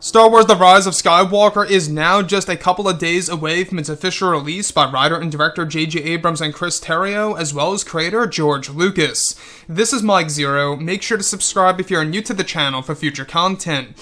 Star Wars The Rise of Skywalker is now just a couple of days away from its official release by writer and director J.J. Abrams and Chris Terrio, as well as creator George Lucas. This is Mike Zero. Make sure to subscribe if you're new to the channel for future content.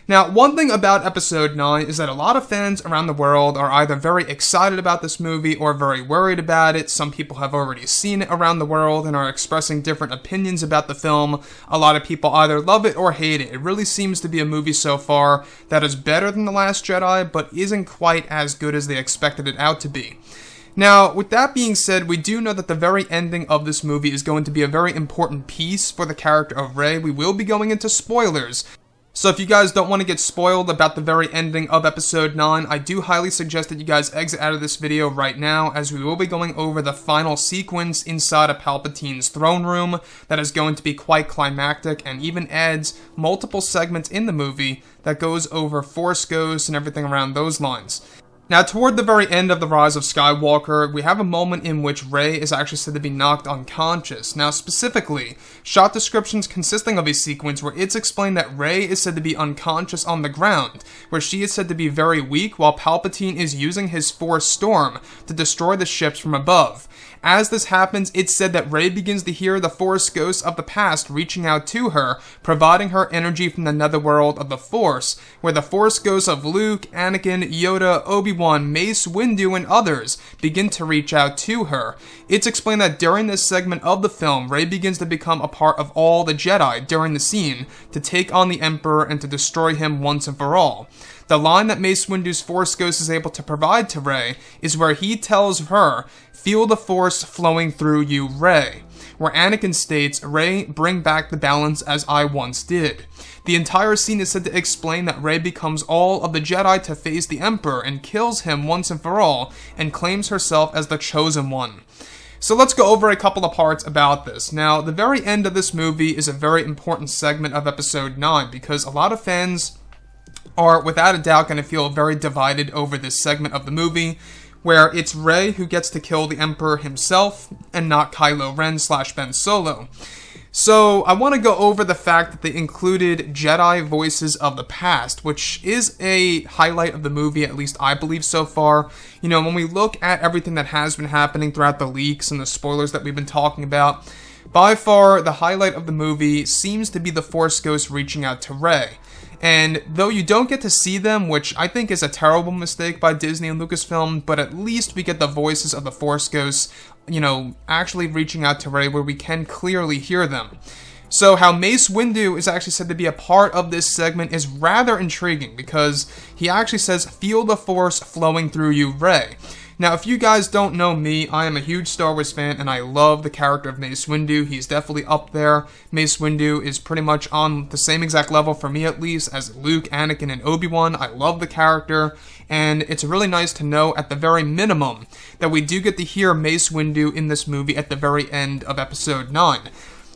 Now, one thing about Episode 9 is that a lot of fans around the world are either very excited about this movie or very worried about it. Some people have already seen it around the world and are expressing different opinions about the film. A lot of people either love it or hate it. It really seems to be a movie so far that is better than The Last Jedi, but isn't quite as good as they expected it out to be. Now, with that being said, we do know that the very ending of this movie is going to be a very important piece for the character of Rey. We will be going into spoilers. So if you guys don't want to get spoiled about the very ending of Episode 9, I do highly suggest that you guys exit out of this video right now, as we will be going over the final sequence inside of Palpatine's throne room that is going to be quite climactic and even adds multiple segments in the movie that goes over Force ghosts and everything around those lines. Now, toward the very end of The Rise of Skywalker, we have a moment in which Rey is actually said to be knocked unconscious. Now, specifically, shot descriptions consisting of a sequence where it's explained that Rey is said to be unconscious on the ground, where she is said to be very weak while Palpatine is using his Force Storm to destroy the ships from above. As this happens, it's said that Rey begins to hear the Force ghosts of the past reaching out to her, providing her energy from the netherworld of the Force, where the Force ghosts of Luke, Anakin, Yoda, Obi-Wan, Mace Windu, and others begin to reach out to her. It's explained that during this segment of the film, Rey begins to become a part of all the Jedi during the scene to take on the Emperor and to destroy him once and for all. The line that Mace Windu's Force Ghost is able to provide to Rey is where he tells her, "Feel the Force flowing through you, Rey," where Anakin states, "Rey, bring back the balance as I once did." The entire scene is said to explain that Rey becomes all of the Jedi to face the Emperor and kills him once and for all, and claims herself as the Chosen One. So let's go over a couple of parts about this. Now, the very end of this movie is a very important segment of Episode 9, because a lot of fans are without a doubt going to feel very divided over this segment of the movie, where it's Rey who gets to kill the Emperor himself, and not Kylo Ren / Ben Solo. So, I want to go over the fact that they included Jedi voices of the past, which is a highlight of the movie, at least I believe so far. You know, when we look at everything that has been happening throughout the leaks and the spoilers that we've been talking about, by far, the highlight of the movie seems to be the Force Ghost reaching out to Rey. And though you don't get to see them, which I think is a terrible mistake by Disney and Lucasfilm, but at least we get the voices of the Force Ghosts, you know, actually reaching out to Rey where we can clearly hear them. So how Mace Windu is actually said to be a part of this segment is rather intriguing, because he actually says, "Feel the Force flowing through you, Rey." Now, if you guys don't know me, I am a huge Star Wars fan, and I love the character of Mace Windu. He's definitely up there. Mace Windu is pretty much on the same exact level, for me at least, as Luke, Anakin, and Obi-Wan. I love the character, and it's really nice to know, at the very minimum, that we do get to hear Mace Windu in this movie at the very end of Episode 9.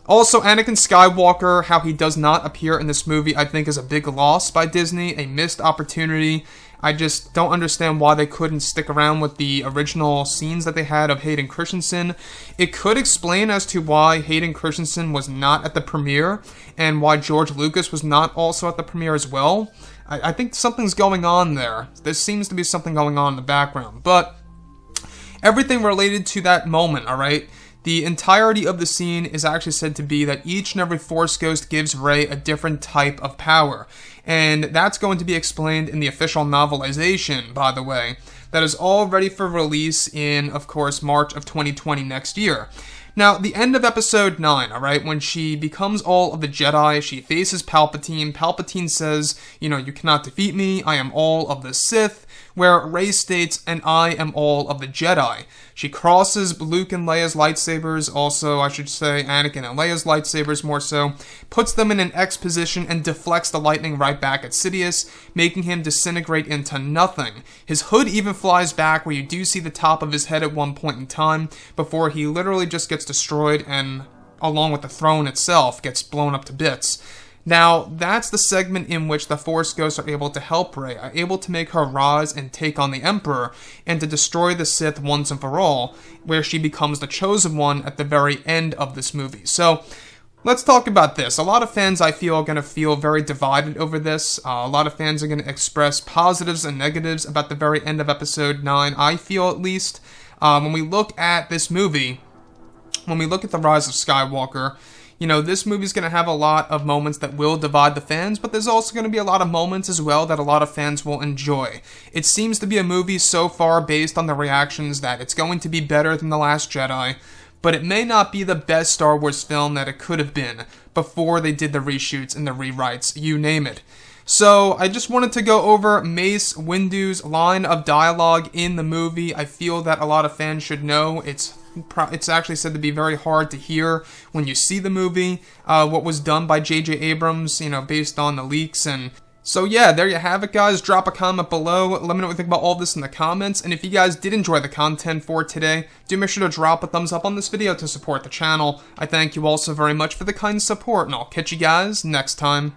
Also, Anakin Skywalker, how he does not appear in this movie, I think is a big loss by Disney, a missed opportunity. I just don't understand why they couldn't stick around with the original scenes that they had of Hayden Christensen. It could explain as to why Hayden Christensen was not at the premiere, and why George Lucas was not also at the premiere as well. I think something's going on there. There seems to be something going on in the background, but everything related to that moment, alright? The entirety of the scene is actually said to be that each and every Force Ghost gives Rey a different type of power. And that's going to be explained in the official novelization, by the way, that is all ready for release in, of course, March of 2020 next year. Now, the end of Episode 9, alright, when she becomes all of the Jedi, she faces Palpatine. Palpatine says, you know, "You cannot defeat me, I am all of the Sith," where Rey states, "And I am all of the Jedi." She crosses Luke and Leia's lightsabers, also, I should say, Anakin and Leia's lightsabers more so, puts them in an X position and deflects the lightning right back at Sidious, making him disintegrate into nothing. His hood even flies back, where you do see the top of his head at one point in time, before he literally just gets destroyed and, along with the throne itself, gets blown up to bits. Now, that's the segment in which the Force Ghosts are able to help Rey, are able to make her rise and take on the Emperor, and to destroy the Sith once and for all, where she becomes the Chosen One at the very end of this movie. So, Let's talk about this. A lot of fans, I feel, are going to feel very divided over this. A lot of fans are going to express positives and negatives about the very end of Episode 9, I feel at least. When we look at this movie, when we look at The Rise of Skywalker, you know, this movie's going to have a lot of moments that will divide the fans, but there's also going to be a lot of moments as well that a lot of fans will enjoy. It seems to be a movie so far, based on the reactions, that it's going to be better than The Last Jedi, but it may not be the best Star Wars film that it could have been before they did the reshoots and the rewrites, you name it. So, I just wanted to go over Mace Windu's line of dialogue in the movie. I feel that a lot of fans should know. It's actually said to be very hard to hear when you see the movie, what was done by J.J. Abrams, you know, based on the leaks. And so yeah, there you have it, guys. Drop a comment below. Let me know what you think about all this in the comments. And if you guys did enjoy the content for today, do make sure to drop a thumbs up on this video to support the channel. I thank you all so very much for the kind support, and I'll catch you guys next time.